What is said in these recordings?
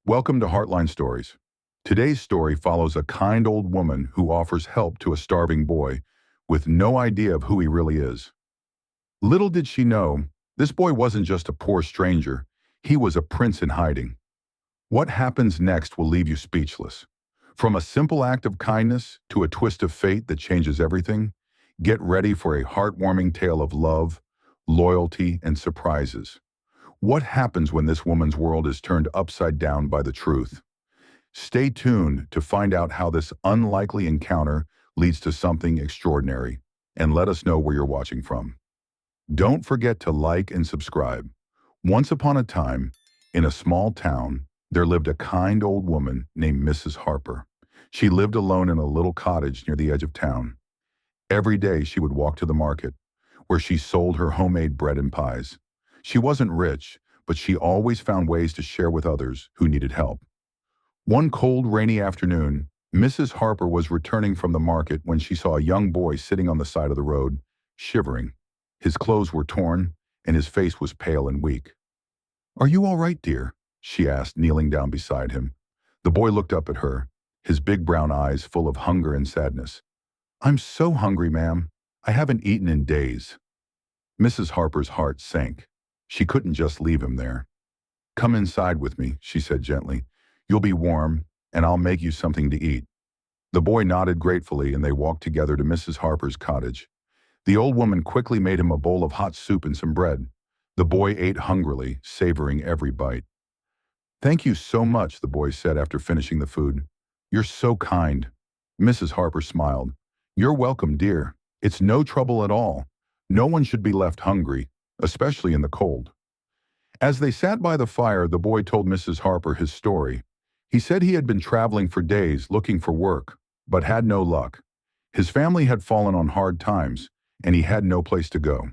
Welcome to Heartline Stories. Today's story follows a kind old woman who offers help to a starving boy with no idea of who he really is. Little did she know, this boy wasn't just a poor stranger, he was a prince in hiding. What happens next will leave you speechless. From a simple act of kindness to a twist of fate that changes everything, get ready for a heartwarming tale of love, loyalty, and surprises. What happens when this woman's world is turned upside down by the truth? Stay tuned to find out how this unlikely encounter leads to something extraordinary, and let us know where you're watching from. Don't forget to like and subscribe. Once upon a time, in a small town, there lived a kind old woman named Mrs. Harper. She lived alone in a little cottage near the edge of town. Every day she would walk to the market, where she sold her homemade bread and pies. She wasn't rich, but she always found ways to share with others who needed help. One cold, rainy afternoon, Mrs. Harper was returning from the market when she saw a young boy sitting on the side of the road, shivering. His clothes were torn, and his face was pale and weak. "Are you all right, dear?" she asked, kneeling down beside him. The boy looked up at her, his big brown eyes full of hunger and sadness. "I'm so hungry, ma'am. I haven't eaten in days." Mrs. Harper's heart sank. She couldn't just leave him there. "Come inside with me," she said gently. "You'll be warm, and I'll make you something to eat." The boy nodded gratefully, and they walked together to Mrs. Harper's cottage. The old woman quickly made him a bowl of hot soup and some bread. The boy ate hungrily, savoring every bite. "Thank you so much," the boy said after finishing the food. "You're so kind." Mrs. Harper smiled. "You're welcome, dear. It's no trouble at all. No one should be left hungry, especially in the cold." As they sat by the fire, the boy told Mrs. Harper his story. He said he had been traveling for days looking for work, but had no luck. His family had fallen on hard times, and he had no place to go.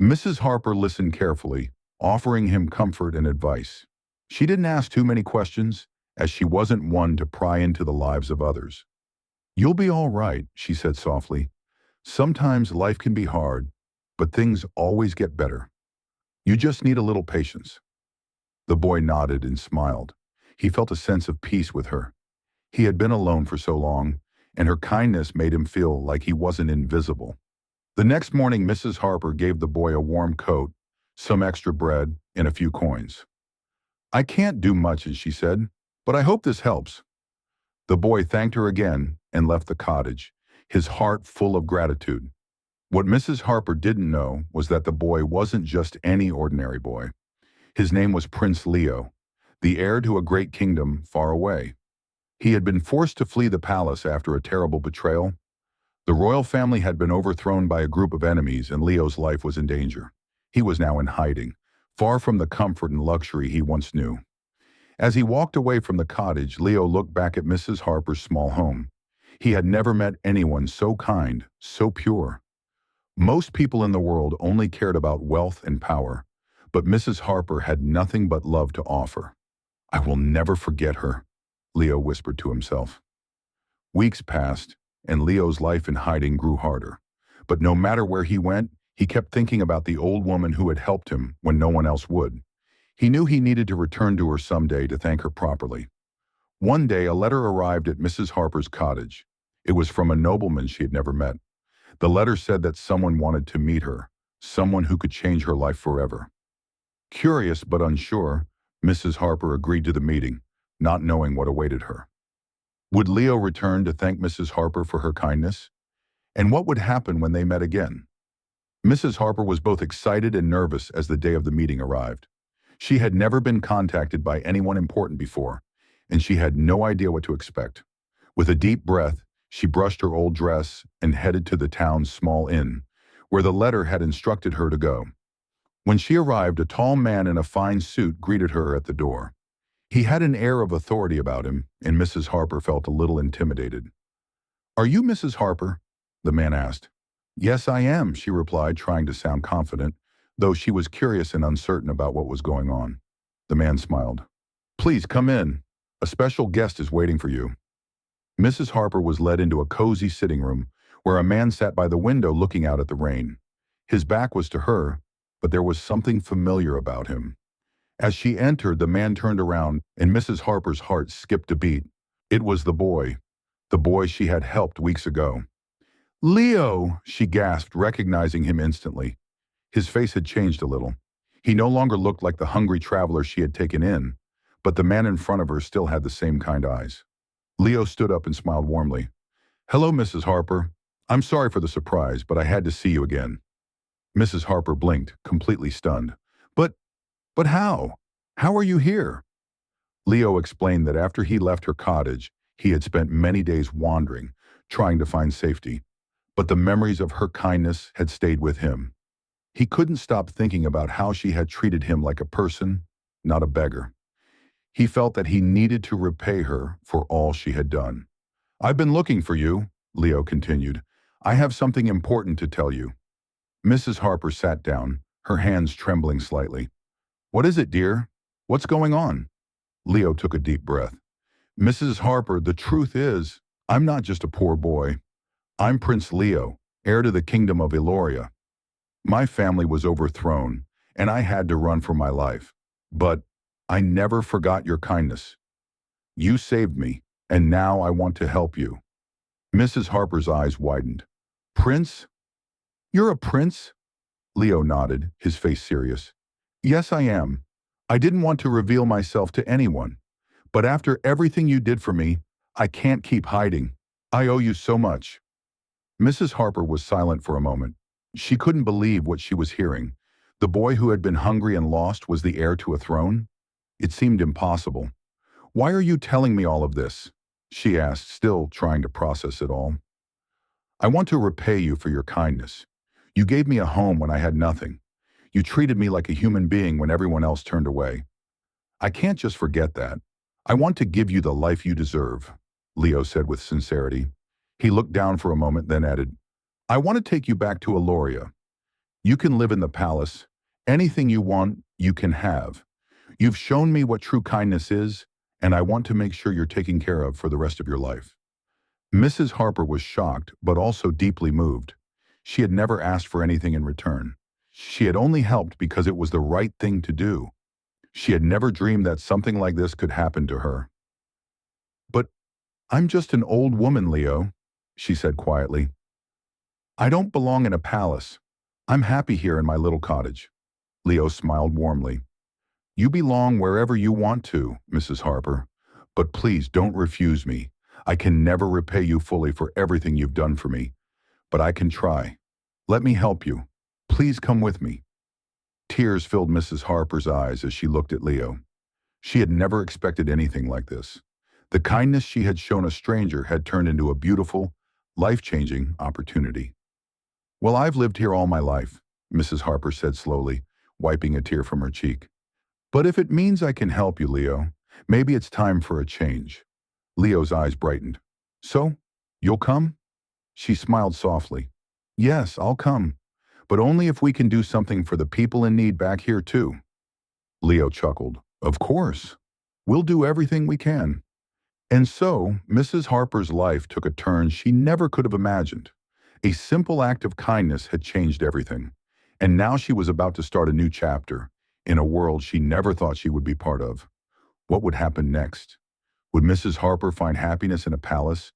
Mrs. Harper listened carefully, offering him comfort and advice. She didn't ask too many questions, as she wasn't one to pry into the lives of others. "You'll be all right," she said softly. "Sometimes life can be hard, but things always get better. You just need a little patience." The boy nodded and smiled. He felt a sense of peace with her. He had been alone for so long, and her kindness made him feel like he wasn't invisible. The next morning, Mrs. Harper gave the boy a warm coat, some extra bread, and a few coins. "I can't do much," she said, "but I hope this helps." The boy thanked her again and left the cottage, his heart full of gratitude. What Mrs. Harper didn't know was that the boy wasn't just any ordinary boy. His name was Prince Leo, the heir to a great kingdom far away. He had been forced to flee the palace after a terrible betrayal. The royal family had been overthrown by a group of enemies, and Leo's life was in danger. He was now in hiding, far from the comfort and luxury he once knew. As he walked away from the cottage, Leo looked back at Mrs. Harper's small home. He had never met anyone so kind, so pure. Most people in the world only cared about wealth and power, but Mrs. Harper had nothing but love to offer. "I will never forget her," Leo whispered to himself. Weeks passed, and Leo's life in hiding grew harder. But no matter where he went, he kept thinking about the old woman who had helped him when no one else would. He knew he needed to return to her someday to thank her properly. One day, a letter arrived at Mrs. Harper's cottage. It was from a nobleman she had never met. The letter said that someone wanted to meet her, someone who could change her life forever. Curious but unsure, Mrs. Harper agreed to the meeting, not knowing what awaited her. Would Leo return to thank Mrs. Harper for her kindness? And what would happen when they met again? Mrs. Harper was both excited and nervous as the day of the meeting arrived. She had never been contacted by anyone important before, and she had no idea what to expect. With a deep breath, she brushed her old dress and headed to the town's small inn, where the letter had instructed her to go. When she arrived, a tall man in a fine suit greeted her at the door. He had an air of authority about him, and Mrs. Harper felt a little intimidated. "Are you Mrs. Harper?" the man asked. "Yes, I am," she replied, trying to sound confident, though she was curious and uncertain about what was going on. The man smiled. "Please come in. A special guest is waiting for you." Mrs. Harper was led into a cozy sitting room, where a man sat by the window looking out at the rain. His back was to her, but there was something familiar about him. As she entered, the man turned around, and Mrs. Harper's heart skipped a beat. It was the boy she had helped weeks ago. "Leo!" she gasped, recognizing him instantly. His face had changed a little. He no longer looked like the hungry traveler she had taken in, but the man in front of her still had the same kind eyes. Leo stood up and smiled warmly. "Hello, Mrs. Harper. I'm sorry for the surprise, but I had to see you again." Mrs. Harper blinked, completely stunned. But, but how? How are you here?" Leo explained that after he left her cottage, he had spent many days wandering, trying to find safety. But the memories of her kindness had stayed with him. He couldn't stop thinking about how she had treated him like a person, not a beggar. He felt that he needed to repay her for all she had done. "I've been looking for you," Leo continued. "I have something important to tell you." Mrs. Harper sat down, her hands trembling slightly. "What is it, dear? What's going on?" Leo took a deep breath. "Mrs. Harper, the truth is, I'm not just a poor boy. I'm Prince Leo, heir to the kingdom of Eloria. My family was overthrown, and I had to run for my life. But I never forgot your kindness. You saved me, and now I want to help you." Mrs. Harper's eyes widened. "Prince? You're a prince?" Leo nodded, his face serious. "Yes, I am. I didn't want to reveal myself to anyone. But after everything you did for me, I can't keep hiding. I owe you so much." Mrs. Harper was silent for a moment. She couldn't believe what she was hearing. The boy who had been hungry and lost was the heir to a throne? It seemed impossible. "Why are you telling me all of this?" she asked, still trying to process it all. "I want to repay you for your kindness. You gave me a home when I had nothing. You treated me like a human being when everyone else turned away. I can't just forget that. I want to give you the life you deserve," Leo said with sincerity. He looked down for a moment, then added, "I want to take you back to Eloria. You can live in the palace. Anything you want, you can have. You've shown me what true kindness is, and I want to make sure you're taken care of for the rest of your life." Mrs. Harper was shocked, but also deeply moved. She had never asked for anything in return. She had only helped because it was the right thing to do. She had never dreamed that something like this could happen to her. "But I'm just an old woman, Leo," she said quietly. "I don't belong in a palace. I'm happy here in my little cottage." Leo smiled warmly. "You belong wherever you want to, Mrs. Harper. But please don't refuse me. I can never repay you fully for everything you've done for me. But I can try. Let me help you. Please come with me." Tears filled Mrs. Harper's eyes as she looked at Leo. She had never expected anything like this. The kindness she had shown a stranger had turned into a beautiful, life-changing opportunity. "Well, I've lived here all my life," Mrs. Harper said slowly, wiping a tear from her cheek. "But if it means I can help you, Leo, maybe it's time for a change." Leo's eyes brightened. "So, you'll come?" She smiled softly. "Yes, I'll come. But only if we can do something for the people in need back here too." Leo chuckled. "Of course. We'll do everything we can." And so, Mrs. Harper's life took a turn she never could have imagined. A simple act of kindness had changed everything. And now she was about to start a new chapter in a world she never thought she would be part of. What would happen next? Would Mrs. Harper find happiness in a palace,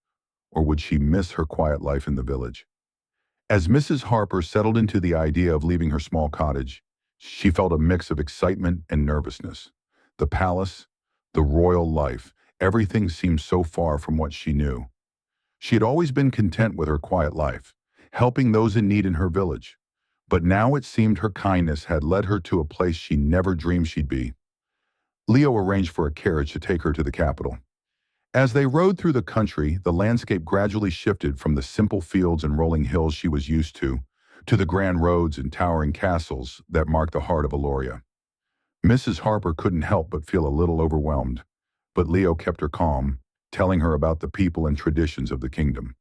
or would she miss her quiet life in the village? As Mrs. Harper settled into the idea of leaving her small cottage, she felt a mix of excitement and nervousness. The palace, the royal life, everything seemed so far from what she knew. She had always been content with her quiet life, helping those in need in her village. But now it seemed her kindness had led her to a place she never dreamed she'd be. Leo arranged for a carriage to take her to the capital. As they rode through the country, the landscape gradually shifted from the simple fields and rolling hills she was used to the grand roads and towering castles that marked the heart of Eloria. Mrs. Harper couldn't help but feel a little overwhelmed, but Leo kept her calm, telling her about the people and traditions of the kingdom.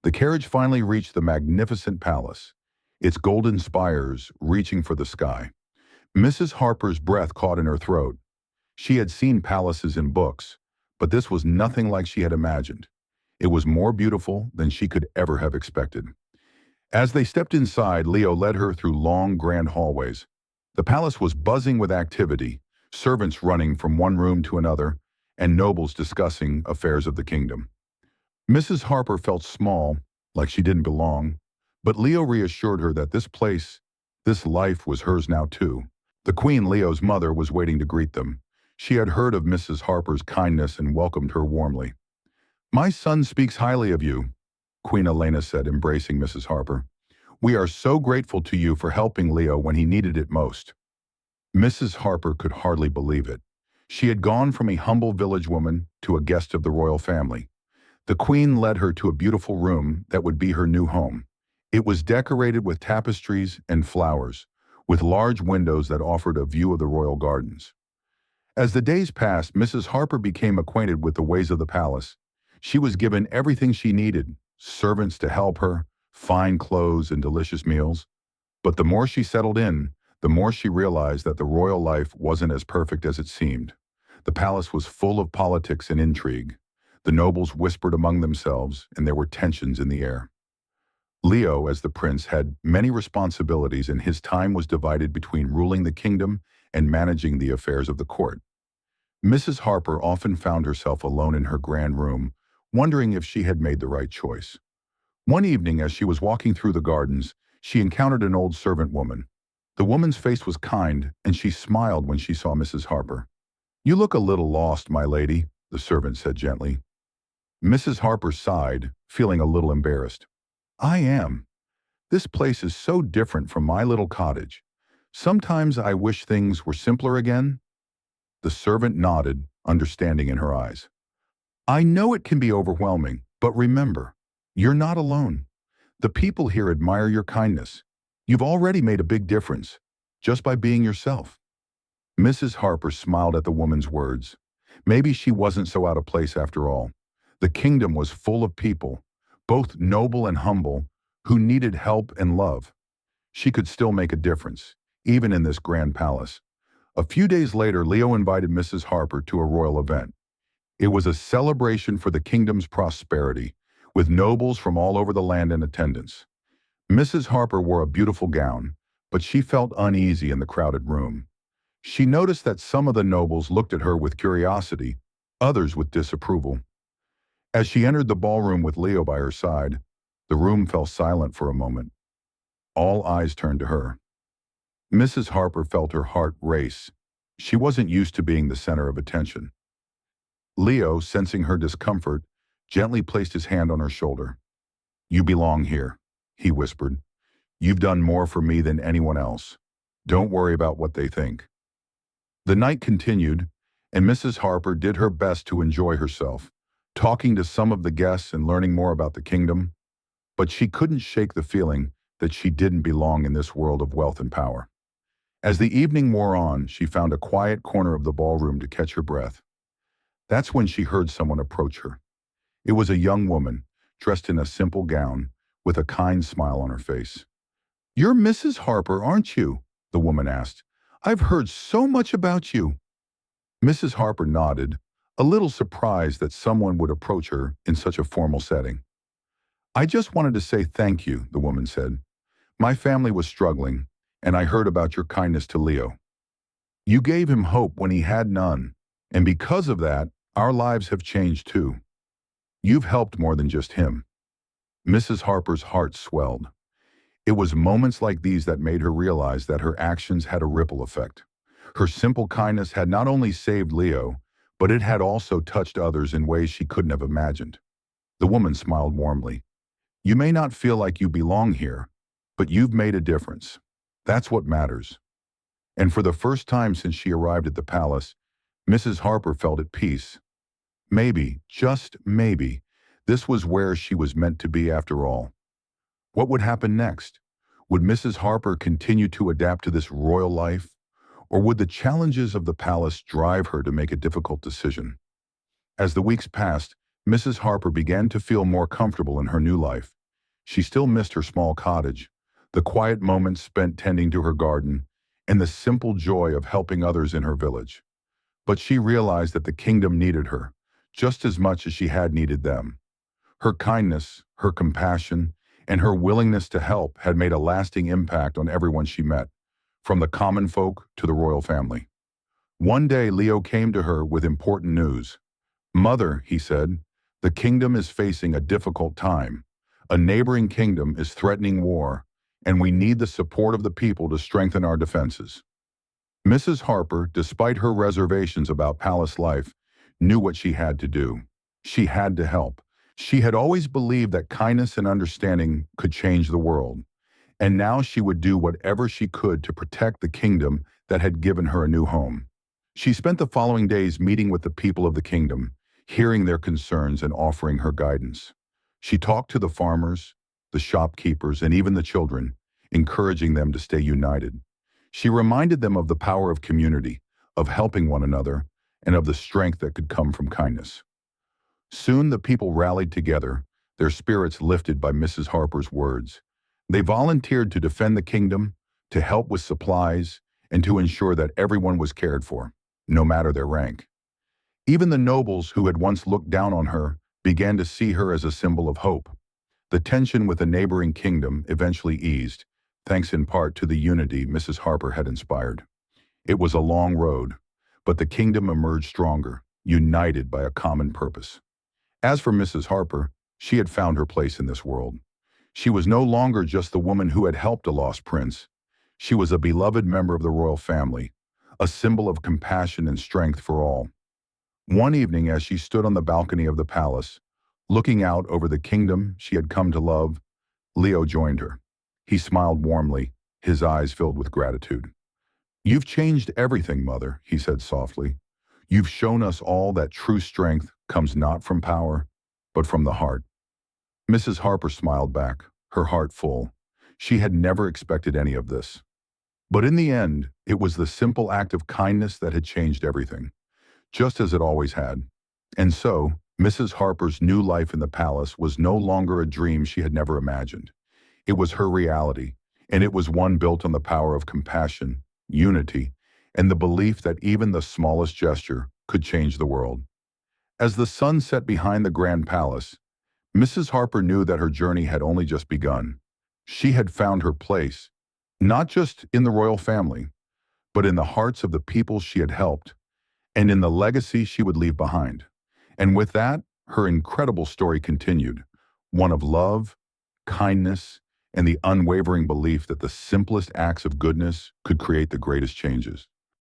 The carriage finally reached the magnificent palace, its golden spires reaching for the sky. Mrs. Harper's breath caught in her throat. She had seen palaces in books, but this was nothing like she had imagined. It was more beautiful than she could ever have expected. As they stepped inside, Leo led her through long, grand hallways. The palace was buzzing with activity. servants running from one room to another, and nobles discussing affairs of the kingdom. Mrs. Harper felt small, like she didn't belong, but Leo reassured her that this place, this life was hers now too. The Queen, Leo's mother, was waiting to greet them. She had heard of Mrs. Harper's kindness and welcomed her warmly. "My son speaks highly of you," Queen Elena said, embracing Mrs. Harper. "We are so grateful to you for helping Leo when he needed it most." Mrs. Harper could hardly believe it. She had gone from a humble village woman to a guest of the royal family. The Queen led her to a beautiful room that would be her new home. It was decorated with tapestries and flowers, with large windows that offered a view of the royal gardens. As the days passed, Mrs. Harper became acquainted with the ways of the palace. She was given everything she needed, servants to help her, fine clothes and delicious meals. But the more she settled in, the more she realized that the royal life wasn't as perfect as it seemed. The palace was full of politics and intrigue. The nobles whispered among themselves, and there were tensions in the air. Leo, as the prince, had many responsibilities, and his time was divided between ruling the kingdom and managing the affairs of the court. Mrs. Harper often found herself alone in her grand room, wondering if she had made the right choice. One evening, as she was walking through the gardens, she encountered an old servant woman. The woman's face was kind, and she smiled when she saw Mrs. Harper. "You look a little lost, my lady," the servant said gently. Mrs. Harper sighed, feeling a little embarrassed. "I am. This place is so different from my little cottage. Sometimes I wish things were simpler again." The servant nodded, understanding in her eyes. "I know it can be overwhelming, but remember, you're not alone. The people here admire your kindness. You've already made a big difference, just by being yourself." Mrs. Harper smiled at the woman's words. Maybe she wasn't so out of place after all. The kingdom was full of people, both noble and humble, who needed help and love. She could still make a difference, even in this grand palace. A few days later, Leo invited Mrs. Harper to a royal event. It was a celebration for the kingdom's prosperity, with nobles from all over the land in attendance. Mrs. Harper wore a beautiful gown, but she felt uneasy in the crowded room. She noticed that some of the nobles looked at her with curiosity, others with disapproval. As she entered the ballroom with Leo by her side, the room fell silent for a moment. All eyes turned to her. Mrs. Harper felt her heart race. She wasn't used to being the center of attention. Leo, sensing her discomfort, gently placed his hand on her shoulder. "You belong here," he whispered. "You've done more for me than anyone else. Don't worry about what they think." The night continued, and Mrs. Harper did her best to enjoy herself, talking to some of the guests and learning more about the kingdom. But she couldn't shake the feeling that she didn't belong in this world of wealth and power. As the evening wore on, she found a quiet corner of the ballroom to catch her breath. That's when she heard someone approach her. It was a young woman, dressed in a simple gown, with a kind smile on her face. "You're Mrs. Harper, aren't you?" the woman asked. "I've heard so much about you." Mrs. Harper nodded, a little surprised that someone would approach her in such a formal setting. "I just wanted to say thank you," the woman said. "My family was struggling, and I heard about your kindness to Leo. You gave him hope when he had none, and because of that, our lives have changed too. You've helped more than just him." Mrs. Harper's heart swelled. It was moments like these that made her realize that her actions had a ripple effect. Her simple kindness had not only saved Leo, but it had also touched others in ways she couldn't have imagined. The woman smiled warmly. "You may not feel like you belong here, but you've made a difference. That's what matters." And for the first time since she arrived at the palace, Mrs. Harper felt at peace. Maybe, just maybe, this was where she was meant to be after all. What would happen next? Would Mrs. Harper continue to adapt to this royal life? Or would the challenges of the palace drive her to make a difficult decision? As the weeks passed, Mrs. Harper began to feel more comfortable in her new life. She still missed her small cottage, the quiet moments spent tending to her garden, and the simple joy of helping others in her village. But she realized that the kingdom needed her, just as much as she had needed them. Her kindness, her compassion, and her willingness to help had made a lasting impact on everyone she met, from the common folk to the royal family. One day, Leo came to her with important news. "Mother," he said, "the kingdom is facing a difficult time. A neighboring kingdom is threatening war, and we need the support of the people to strengthen our defenses." Mrs. Harper, despite her reservations about palace life, knew what she had to do. She had to help. She had always believed that kindness and understanding could change the world, and now she would do whatever she could to protect the kingdom that had given her a new home. She spent the following days meeting with the people of the kingdom, hearing their concerns and offering her guidance. She talked to the farmers, the shopkeepers, and even the children, encouraging them to stay united. She reminded them of the power of community, of helping one another, and of the strength that could come from kindness. Soon the people rallied together, their spirits lifted by Mrs. Harper's words. They volunteered to defend the kingdom, to help with supplies, and to ensure that everyone was cared for, no matter their rank. Even the nobles who had once looked down on her began to see her as a symbol of hope. The tension with the neighboring kingdom eventually eased, thanks in part to the unity Mrs. Harper had inspired. It was a long road, but the kingdom emerged stronger, united by a common purpose. As for Mrs. Harper, she had found her place in this world. She was no longer just the woman who had helped a lost prince. She was a beloved member of the royal family, a symbol of compassion and strength for all. One evening, as she stood on the balcony of the palace, looking out over the kingdom she had come to love, Leo joined her. He smiled warmly, his eyes filled with gratitude. "You've changed everything, Mother," he said softly. "You've shown us all that true strength comes not from power, but from the heart." Mrs. Harper smiled back, her heart full. She had never expected any of this. But in the end, it was the simple act of kindness that had changed everything, just as it always had. And so, Mrs. Harper's new life in the palace was no longer a dream she had never imagined. It was her reality, and it was one built on the power of compassion, unity, and the belief that even the smallest gesture could change the world. As the sun set behind the grand palace, Mrs. Harper knew that her journey had only just begun. She had found her place, not just in the royal family, but in the hearts of the people she had helped, and in the legacy she would leave behind. And with that, her incredible story continued, one of love, kindness, and the unwavering belief that the simplest acts of goodness could create the greatest changes.